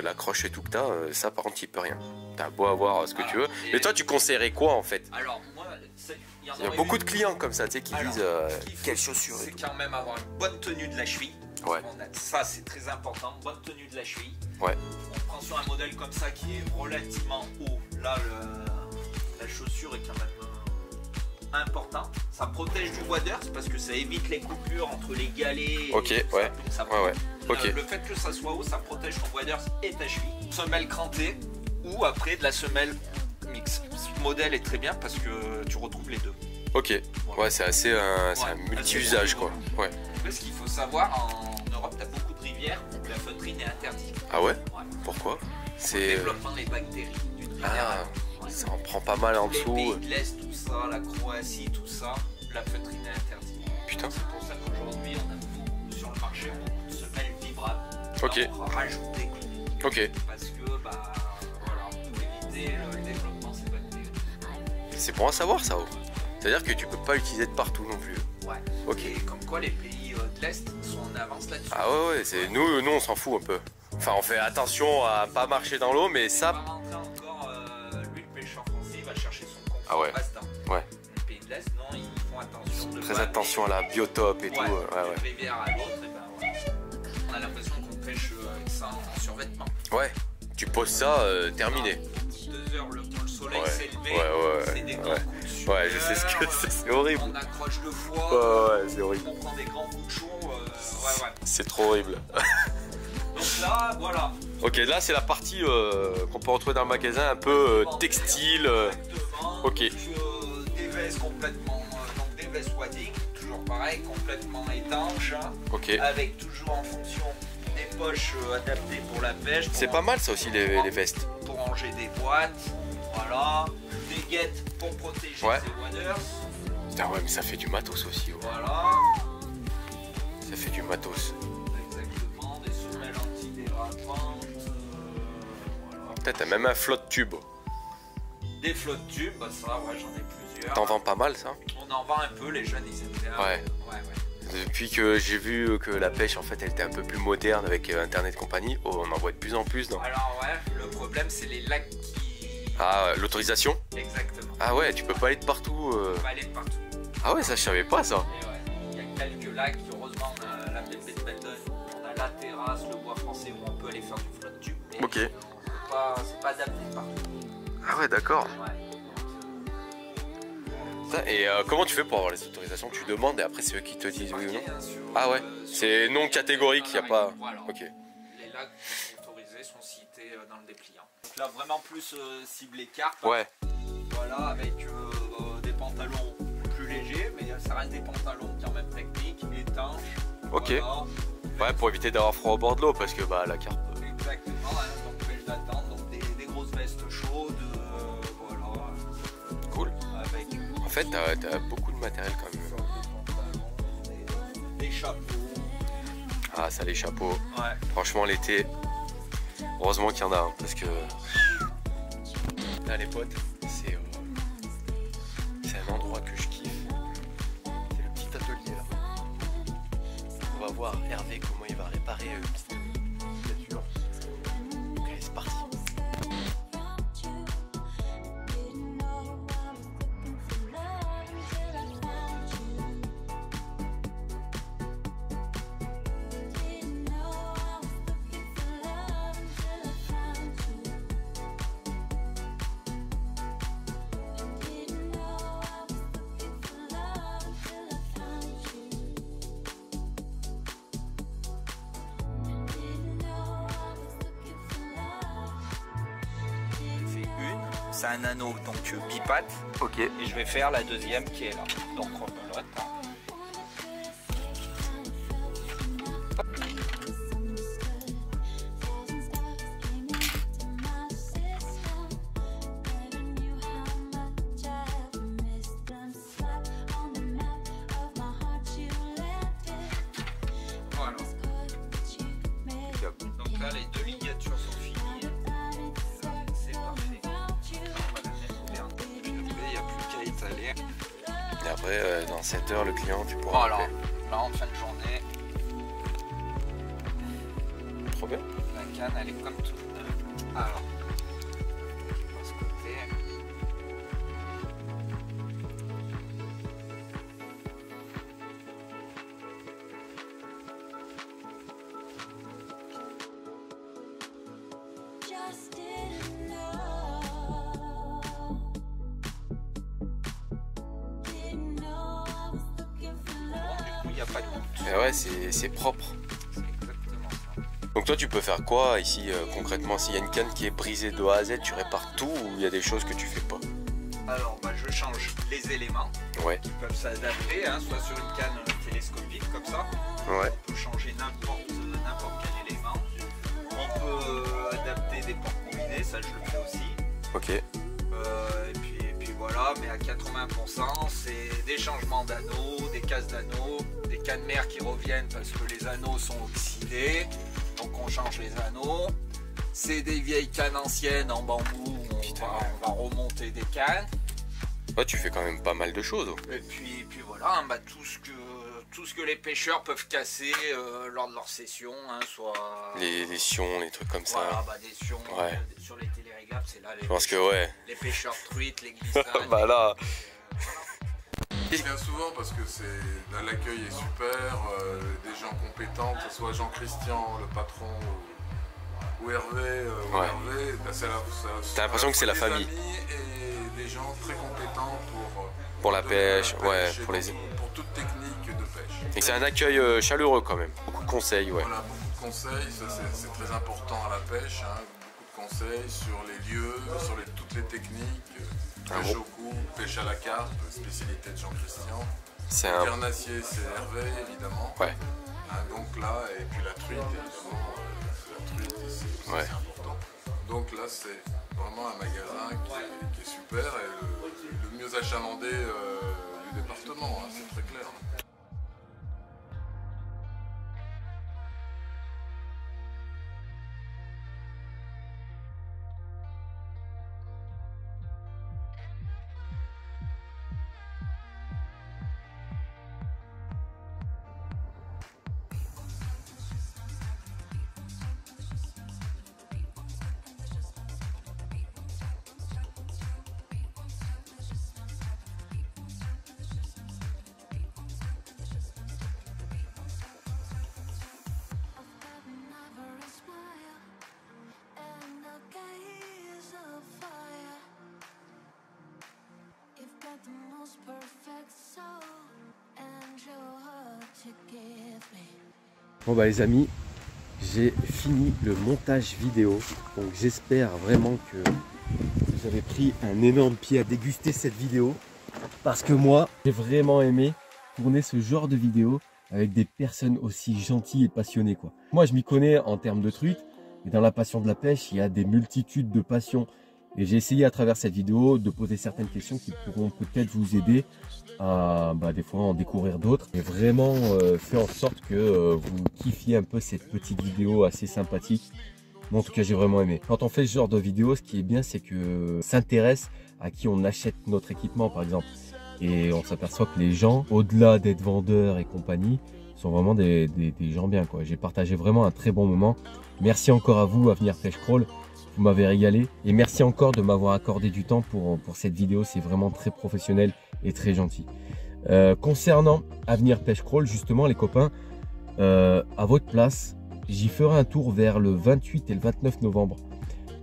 l'accroche et tout que tu as, ça par contre il peut rien. Tu as beau avoir ce que tu veux. Mais toi tu conseillerais quoi en fait? Alors moi, il y a beaucoup de clients comme ça, tu sais, qui disent quelles chaussures. C'est quand même avoir une bonne tenue de la cheville. Ouais. Ça c'est très important, bonne tenue de la cheville. Ouais. On prend sur un modèle comme ça qui est relativement haut. Là la chaussure est quand même important. Ça protège du waders parce que ça évite les coupures entre les galets. Ok, et ouais. Ça, Ouais. Ok. Le fait que ça soit haut, ça protège ton waders et ta cheville. Semelle crantée ou après de la semelle mix. Ce modèle est très bien parce que tu retrouves les deux. Ok. Ouais, c'est assez c'est un multi-usage quoi. Ouais. Ce qu'il faut savoir, en Europe, tu as beaucoup de rivières où la feutrine est interdite. Ah ouais? Pourquoi? C'est le développement des bactéries d'une manière. Ça en prend pas mal en dessous. Les pays de l'Est, tout ça, la Croatie, tout ça, la feutrine est interdite. Putain. C'est pour ça qu'aujourd'hui, on a beaucoup sur le marché beaucoup de semelles vibrables. Ok. On va rajouter. Ok. Parce que, voilà, pour éviter le développement de ces bactéries. C'est bon à savoir ça. C'est-à-dire que tu peux pas l'utiliser de partout non plus. Ouais. Ok. Et comme quoi les pays de l'Est sont en avance là-dessus. Ah ouais, c'est nous on s'en fout un peu. Enfin, on fait attention à pas marcher dans l'eau, mais ça. Lui, le pêcheur français, il va chercher son confort. Ah ouais. Ouais. Les pays de l'Est, non, ils font attention. Très attention à la biotope et tout. D'une rivière à l'autre, et ben voilà. On a l'impression qu'on pêche avec ça en survêtement. Ouais. Tu poses ça, terminé. 2 heures, le soleil s'est levé. C'est des grands coups de sueur. Ouais, je sais ce que c'est horrible. On accroche le foie. Ouais, c'est horrible. On prend des grands coups de chaud. C'est trop horrible. Donc là, voilà. Ok, là c'est la partie qu'on peut retrouver dans le magasin, un peu textile. Ok. Des vestes complètement, donc des vestes wading, toujours pareil, complètement étanches. Ok. Avec toujours en fonction des poches adaptées pour la pêche. C'est pas mal ça aussi les vestes. Pour ranger des boîtes, voilà. Des guettes pour protéger ses waders. Putain ouais, mais ça fait du matos aussi. Voilà. Ça fait du matos. Exactement, des semelles antidérapantes. Voilà. Peut-être t'as même un flotte tube. Des flottes tubes, bah ça, ouais, j'en ai plusieurs. T'en vends pas mal ça? On en vend un peu, les jeunes ils aiment bien. Ouais. Depuis que j'ai vu que la pêche en fait elle était un peu plus moderne avec internet et compagnie, on en voit de plus en plus. Non? Alors ouais, le problème c'est les lacs qui... Ah, l'autorisation? Exactement. Ah ouais, tu peux pas aller de partout. Tu peux pas aller de partout. Ah ouais, ça je savais pas ça. Et ouais, il y a quelques lacs, heureusement on a la baie de Beldon, on a la terrasse, le bois français où on peut aller faire du flotte tube. Ok. C'est pas adapté partout. Ah ouais, d'accord. Ouais. Et comment tu fais pour avoir les autorisations? Tu demandes et après c'est eux qui te disent oui ou non? Ah ouais, c'est non catégorique, il n'y a pas... Voilà. Ok. Les lacs autorisés sont cités dans le dépliant. Donc là vraiment plus ciblé carpe. Ouais. Voilà, avec des pantalons plus légers, mais ça reste des pantalons quand même techniques, étanches. Ok. Voilà. Ouais, pour éviter d'avoir froid au bord de l'eau parce que bah la carpe... Exactement, hein, donc pêche d'attente, donc des grosses vestes chaudes, voilà. Cool. Avec... En fait, t'as beaucoup de matériel quand même. Des chapeaux. Ah, ça, les chapeaux. Ouais. Franchement, l'été, heureusement qu'il y en a, hein, parce que là, les potes, c'est un endroit que je kiffe. C'est le petit atelier là. On va voir Hervé comment il va réparer une petite voiture. Ok, c'est parti. c'est un anneau donc bipate. Ok. Et je vais faire la deuxième qui est là. Donc rebelote. Voilà. Donc là les deux ligatures sont finies. C'est parfait. On va la mettre ouverte. Après, il n'y a plus qu'à étaler. Et après, dans 7 heures, le client, tu pourras... Voilà. Là en fin de journée, Trop bien. la canne elle est comme toute neuve. Alors, de ce côté. Il n'y a pas de goutte. Et ouais, c'est propre. C'est exactement ça. Donc toi, tu peux faire quoi ici concrètement? S'il y a une canne qui est brisée de A à Z, tu répares tout ou il y a des choses que tu fais pas? Alors, je change les éléments Ouais. qui peuvent s'adapter, hein, soit sur une canne télescopique comme ça. Ouais. On peut changer n'importe quel élément. On peut adapter des portes combinées, ça je le fais aussi. Ok. Et puis voilà, mais à 80%, c'est des changements d'anneaux, des cases d'anneaux, des cannes mères qui reviennent parce que les anneaux sont oxydés. Donc on change les anneaux. C'est des vieilles cannes anciennes en bambou, on va remonter des cannes. Ouais, tu fais quand même pas mal de choses. Et puis voilà, hein, tout ce que les pêcheurs peuvent casser lors de leur session, hein, soit Les sions, les trucs comme voilà, ça. des sions, Ouais. sur les téléréglables, c'est là les, Je pense que ouais. les pêcheurs truites, les glissades. Bah là. Bien souvent parce que l'accueil est super, des gens compétents, que ce soit Jean-Christian, le patron, ou Hervé, Ouais. bah, T'as l'impression que c'est la famille. Et des gens très compétents Pour la pêche, ouais, et pour les... pour toute technique de pêche. Et c'est un accueil chaleureux quand même. Beaucoup de conseils, ouais. Voilà, beaucoup de conseils, ça c'est très important à la pêche, hein, beaucoup de conseils sur les lieux, sur toutes les techniques, pêche au coup, pêche à la carpe, spécialité de Jean-Christian. C'est un... Carnassier, c'est Hervé évidemment. Ouais. Hein, donc là, et puis la truite évidemment, la truite ici, Ouais. c'est important. Donc là, c'est vraiment un magasin qui est super et le mieux achalandé du département, hein, c'est très clair. Bon bah les amis, j'ai fini le montage vidéo, donc j'espère vraiment que vous avez pris un énorme pied à déguster cette vidéo, parce que moi j'ai vraiment aimé tourner ce genre de vidéo avec des personnes aussi gentilles et passionnées quoi. Moi je m'y connais en termes de truite, et dans la passion de la pêche il y a des multitudes de passions, et j'ai essayé à travers cette vidéo de poser certaines questions qui pourront peut-être vous aider à des fois en découvrir d'autres, et vraiment faire en sorte que vous kiffiez un peu cette petite vidéo assez sympathique. Moi en tout cas j'ai vraiment aimé. Quand on fait ce genre de vidéo, ce qui est bien c'est que s'intéresse à qui on achète notre équipement par exemple, et on s'aperçoit que les gens, au-delà d'être vendeurs et compagnie, sont vraiment des gens bien quoi. J'ai partagé vraiment un très bon moment. Merci encore à vous Avenir Pêche Crawl, vous m'avez régalé, et merci encore de m'avoir accordé du temps pour cette vidéo, c'est vraiment très professionnel et très gentil. Concernant Avenir Pêche Crawl, justement les copains, à votre place, j'y ferai un tour vers le 28 et le 29 novembre,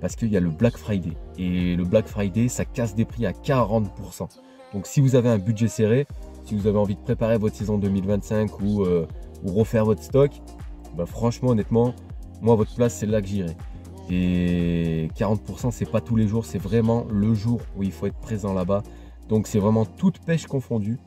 parce qu'il y a le Black Friday, et le Black Friday ça casse des prix à 40%. Donc si vous avez un budget serré, si vous avez envie de préparer votre saison 2025 ou refaire votre stock, franchement honnêtement, moi à votre place c'est là que j'irai. Et 40% c'est pas tous les jours, c'est vraiment le jour où il faut être présent là-bas. Donc c'est vraiment toute pêche confondue.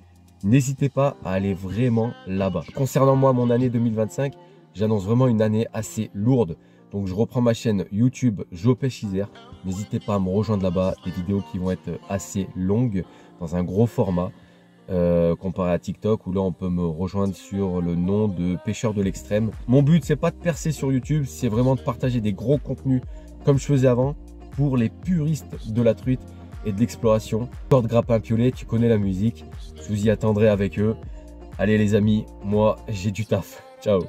N'hésitez pas à aller vraiment là-bas. Concernant moi, mon année 2025, j'annonce vraiment une année assez lourde. Donc je reprends ma chaîne YouTube Jo Pêche Isère. N'hésitez pas à me rejoindre là-bas. Des vidéos qui vont être assez longues, dans un gros format. Comparé à TikTok où là on peut me rejoindre sur le nom de Pêcheur de l'extrême. Mon but c'est pas de percer sur YouTube, c'est vraiment de partager des gros contenus comme je faisais avant pour les puristes de la truite et de l'exploration. Corde grappin piolet, tu connais la musique, je vous y attendrai avec eux. Allez les amis, moi j'ai du taf, ciao.